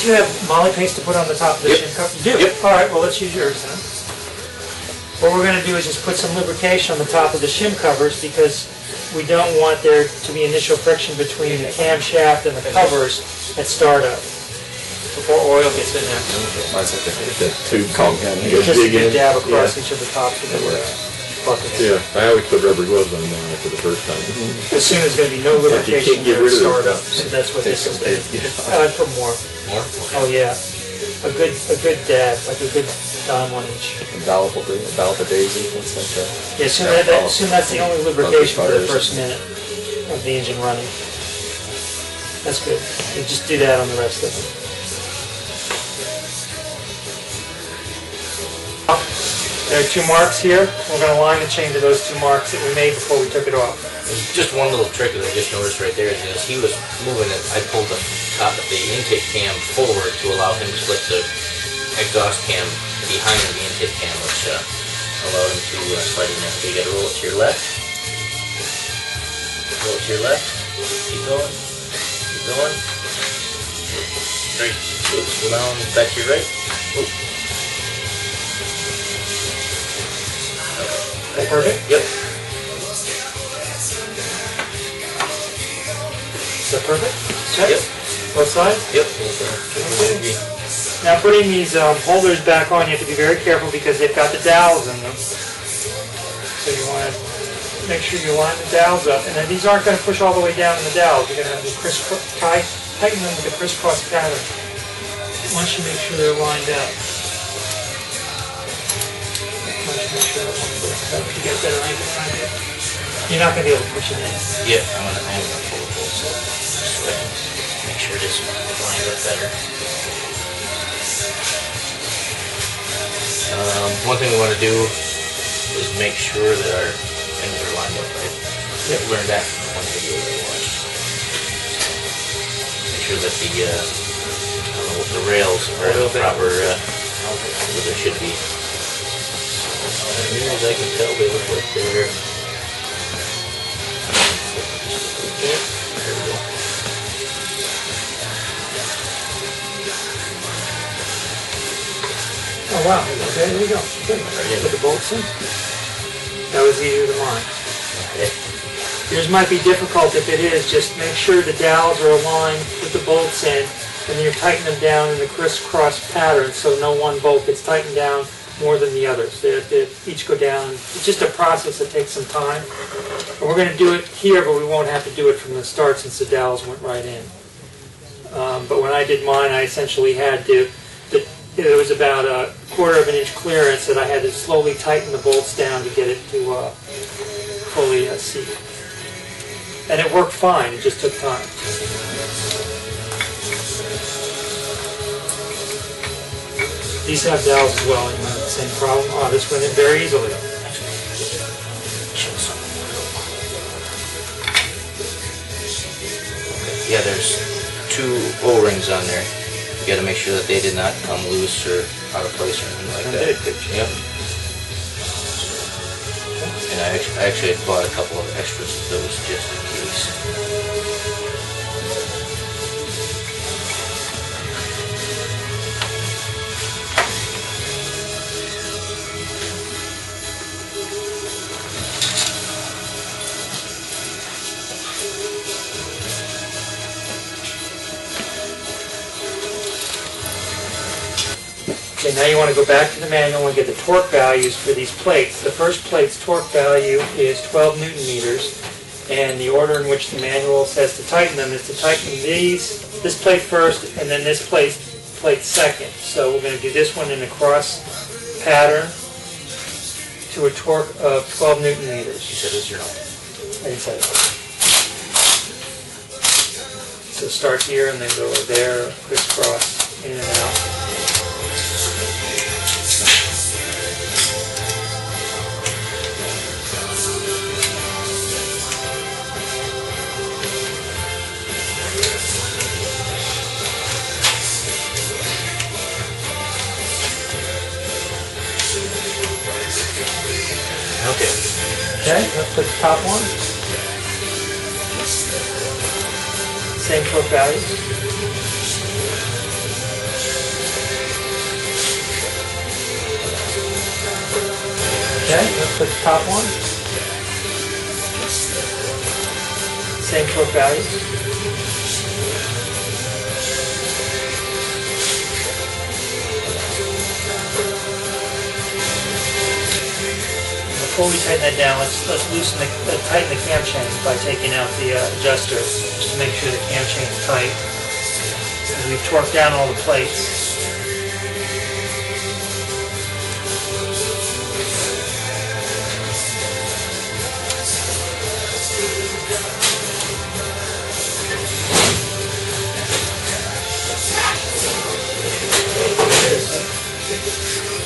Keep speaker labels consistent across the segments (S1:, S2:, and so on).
S1: Do you have moly paste to put on the top of the shim cover? You do?
S2: Yep.
S1: All right, well, let's use yours then. What we're going to do is just put some lubrication on the top of the shim covers because we don't want there to be initial friction between the camshaft and the covers at startup. Before oil gets in there.
S2: Mine's like the tube comb kind of
S1: Just a
S2: dig in.
S1: good dab across each of the tops of the buckets.
S3: Yeah, I always put rubber gloves on mine after the first time.
S1: As soon as there's going to be no lubrication
S3: get
S1: there
S3: rid
S1: at
S3: of
S1: startup. So that's what this is going to do. I'd put more.
S2: More?
S1: Oh yeah. A good dab, like a good dime on each.
S2: Invaluable daisy, things like that.
S1: Yeah, assume that's the only lubrication for the first minute of the engine running. That's good. You just do that on the rest of them. There are 2 marks here. We're going to line the chain to those 2 marks that we made before we took it off.
S4: Just one little trick that I just noticed right there is as he was moving it, I pulled the top of the intake cam forward to allow him to slip the exhaust cam behind the intake cam, which allowed him to slide in there. So you got to roll it to your left. Roll it to your left. Keep going. Keep going. Right. Slow down. Back to your right. Oop.
S1: Perfect?
S4: Yep.
S1: Is that perfect? Check?
S4: Yep.
S1: Both sides?
S4: Yep.
S1: Okay. Now putting these holders back on, you have to be very careful because they've got the dowels in them. So you want to make sure you line the dowels up. And then these aren't going to push all the way down in the dowels. You're going to have to tighten them with a crisscross pattern once you make sure they're lined up. Make sure if you get better angle around it. You're not going to be able to push it in.
S4: Yeah, I'm going to pull it full, so I can make sure it is lined up better. One thing we want to do is make sure that our things are lined up right.
S1: Yep.
S4: Learn that from one video that we watched. Make sure that the rails are in the proper where they should be. As near as I can tell, they look like they're... There we go.
S1: Oh wow, okay, there you go. Good. Put the bolts in. That was easier than mine.
S4: Okay.
S1: Yours might be difficult. If it is, just make sure the dowels are aligned with the bolts in, and then you tighten them down in the crisscross pattern so no one bolt gets tightened down more than the others. They each go down. It's just a process that takes some time. And we're going to do it here, but we won't have to do it from the start since the dowels went right in. But when I did mine, I essentially had to, there was about a 1/4 of an inch clearance that I had to slowly tighten the bolts down to get it to fully seat. And it worked fine, it just took time. These have dowels as well, and you have the same problem. Oh, this went in very easily.
S4: Yeah, there's 2 O-rings on there. You got to make sure that they did not come loose or out of place or anything like that. Yep. And I actually had bought a couple of extras of those just in case.
S1: Okay, now you want to go back to the manual and get the torque values for these plates. The first plate's torque value is 12 Newton meters, and the order in which the manual says to tighten them is to tighten this plate first, and then this plate second. So we're going to do this one in a cross pattern to a torque of 12 Newton meters.
S4: You said it's your own.
S1: I didn't say that. So start here and then go there, crisscross, in and out. Okay, let's put the top one. Same torque values. Okay, let's put the top one. Same torque values. Before we tighten that down, let's tighten the cam chain by taking out the adjuster, just to make sure the cam chain is tight. And we've torqued down all the plates.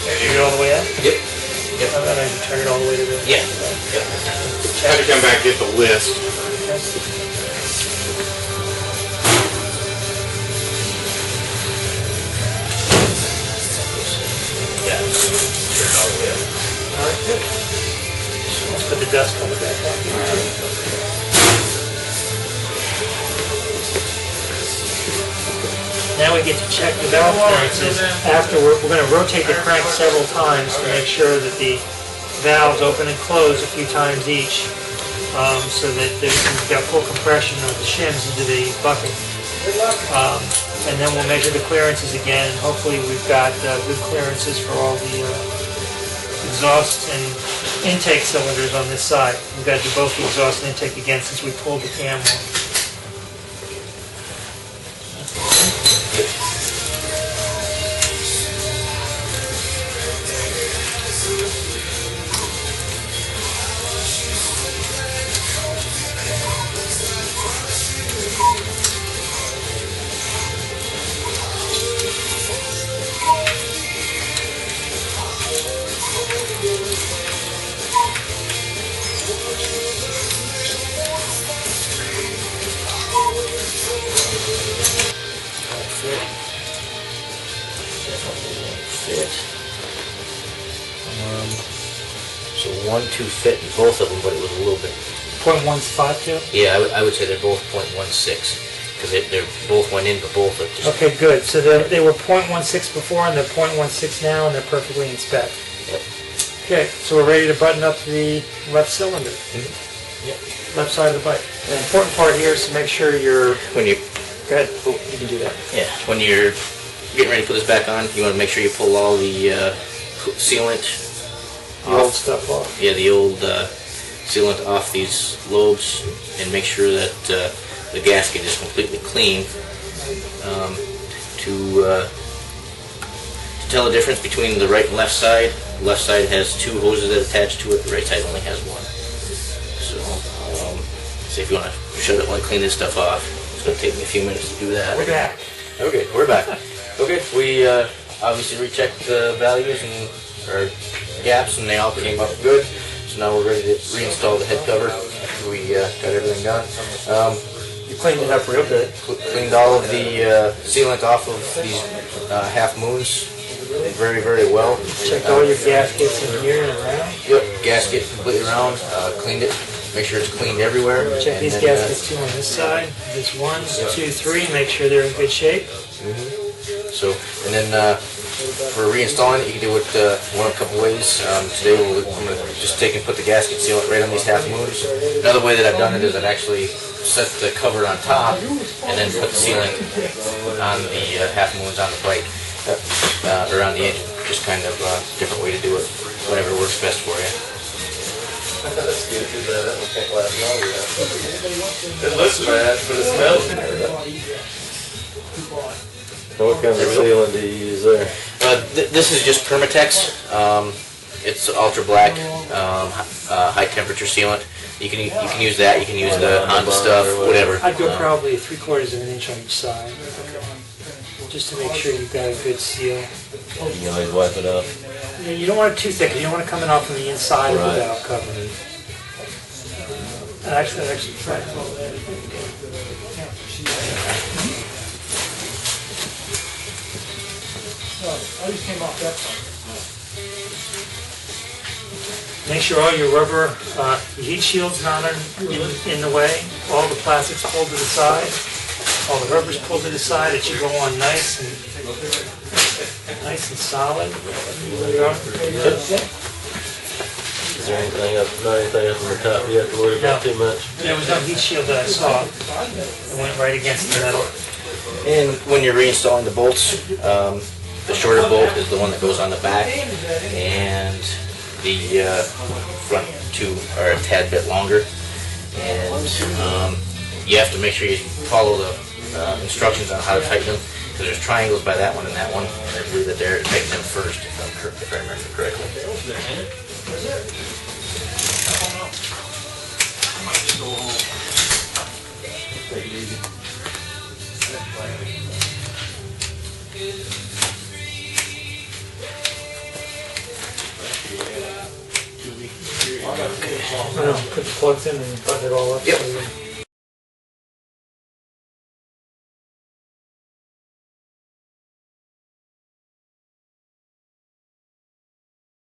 S1: Did you get all the way up?
S4: Yep. Yep.
S1: I'm going to turn it all the way to the...
S4: Yeah. Yep.
S3: Had to come back and get the list.
S4: Yeah. Turn it all the way up.
S1: All right, good. Let's put the dust cover back on. Now we get to check the valve clearances. After we're going to rotate the crank several times to make sure that the valves open and close a few times each, so that we've got full compression of the shims into the bucket. And then we'll measure the clearances again, and hopefully we've got good clearances for all the exhaust and intake cylinders on this side. We've got to do both the exhaust and intake again since we pulled the cam off.
S4: So 1.2 fit in both of them, but it was a little bit.
S1: 0.152?
S4: Yeah, I would say they're both 0.16 because they're both went in, but both are just.
S1: Okay, good. So they were 0.16 before and they're 0.16 now, and they're perfectly in spec.
S4: Yep.
S1: Okay, so we're ready to button up the left cylinder.
S4: Yep.
S1: Left side of the bike. The important part here is to make sure you're...
S4: When you
S1: Go ahead. Oh, you can do that.
S4: yeah, when you're getting ready to put this back on, you want to make sure you pull all the sealant
S1: The old stuff off.
S4: Yeah, the old sealant off these lobes, and make sure that the gasket is completely clean. To tell the difference between the right and left side has two hoses that attach to it. The right side only has one. So if you want to shut it, clean this stuff off, it's going to take me a few minutes to do that.
S1: We're back.
S4: Okay, we're back. Okay, we obviously rechecked the values and our gaps, and they all came up good. So now we're ready to reinstall the head cover after we got everything done.
S1: You cleaned it up real good.
S4: Cleaned all of the sealant off of these half moons very, very well.
S1: Checked all your gaskets in here and around.
S4: Yep, gasket completely around. Cleaned it. Make sure it's cleaned everywhere.
S1: Check these gaskets too on this side. This 1, 2, 3. Make sure they're in good shape.
S4: So, and then for reinstalling it, you can do it one of a couple ways. Today I'm going to just take and put the gasket sealant right on these half moons. Another way that I've done it is I've actually set the cover on top and then put the sealant on the half moons on the bike, around the engine. Just kind of a different way to do it, whatever works best for you.
S2: That's good, because that one can't last longer. It looks bad, but it smells bad. What kind of sealant do you use there?
S4: This is just Permatex. It's ultra black, high temperature sealant. You can use that. You can use the Honda stuff, whatever.
S1: I'd go probably 3/4 of an inch on each side, just to make sure you've got a good seal.
S2: You always wipe it up.
S1: Yeah, you don't want it too thick, because you don't want it coming off from the inside of the valve cover. Actually, try it. I just came off that side. Make sure all your rubber heat shields not in the way. All the plastics pulled to the side. All the rubber's pulled to the side. It should go on nice and solid.
S2: Is there anything up, not anything up on the top you have to worry about
S1: No.
S2: too much?
S1: There was no heat shield that I saw. It went right against the metal.
S4: And when you're reinstalling the bolts, the shorter bolt is the one that goes on the back, and the front two are a tad bit longer. And you have to make sure you follow the instructions on how to tighten them, because there's triangles by that one and that one, and I believe that they're tighten them first, if I remember correctly.
S1: Put the plugs in and button it all up.
S4: Yep.